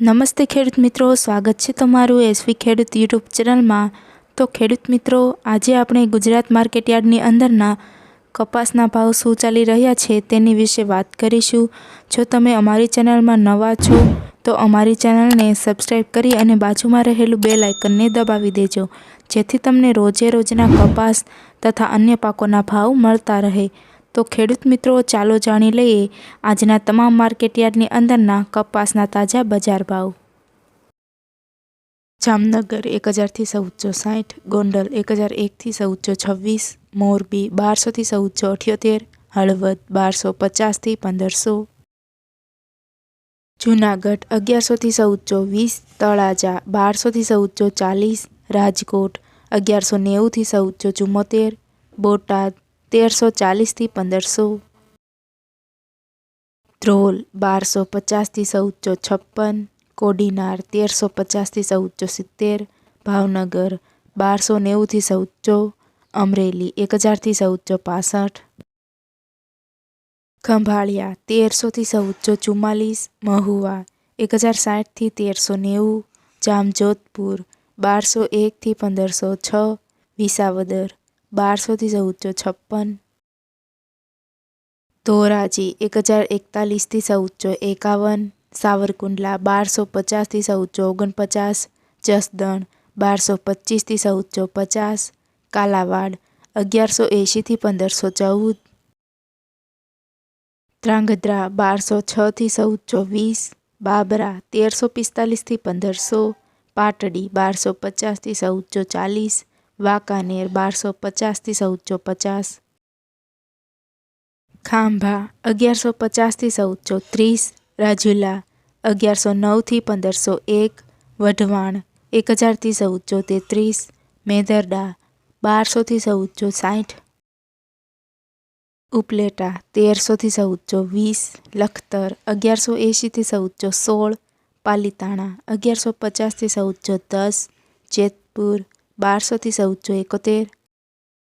નમસ્તે ખેડૂત મિત્રો, સ્વાગત છે તમારું એસવી ખેડૂત યુટ્યુબ ચેનલમાં। તો ખેડૂત મિત્રો, આજે આપણે ગુજરાત માર્કેટયાર્ડની અંદરના કપાસના ભાવ શું ચાલી રહ્યા છે તેની વિશે વાત કરીશું। જો તમે અમારી ચેનલમાં નવા છો તો અમારી ચેનલને સબસ્ક્રાઈબ કરી અને બાજુમાં રહેલું બેલ આઇકનને દબાવી દેજો, જેથી તમને રોજે રોજના કપાસ તથા અન્ય પાકોના ભાવ મળતા રહે। તો ખેડૂત મિત્રો, ચાલો જાણી લઈએ આજના તમામ માર્કેટયાર્ડની અંદરના કપાસના તાજા બજાર ભાવ। જામનગર 1000 થી 1460, ગોંડલ 1001 થી 1426, મોરબી 1200 થી 1478, હળવદ 1250 થી 1500, જૂનાગઢ 1100 થી 1420, તળાજા 1200 થી 1440, રાજકોટ 1190 થી 1474, બોટાદ 1340 થી 1500, ધ્રોલ 1250 થી 1456, કોડીનાર 1350 થી 1470, ભાવનગર 1290 થી 1400, અમરેલી 1000 થી 1465, ખંભાળિયા 1300 થી 1444, મહુવા 1060 થી 1390, જામજોધપુર 1201 થી 1506, વિસાવદર 1200 થી 1456, ધોરાજી 1041 થી 1451, સાવરકુંડલા 1250 થી 1449, જસદણ 1225 થી 1450, કાલાવાડ 1180 થી 1514, ધ્રાંગધ્રા 1206 થી 1420, બાબરા 1345 થી 1500, પાટડી 1250 થી 1440, વાંકાનેર 1250 થી 1450, ખાંભા 1150 થી 1430, રાજુલા 1109 થી 1501, વઢવાણ 1000 થી 1433, મેદરડા 1200 થી 1460, ઉપલેટા 1300 થી 1420, લખતર 1180 થી 1416, પાલીતાણા 1150 થી 1410, જેતપુર 1200 થી 1471,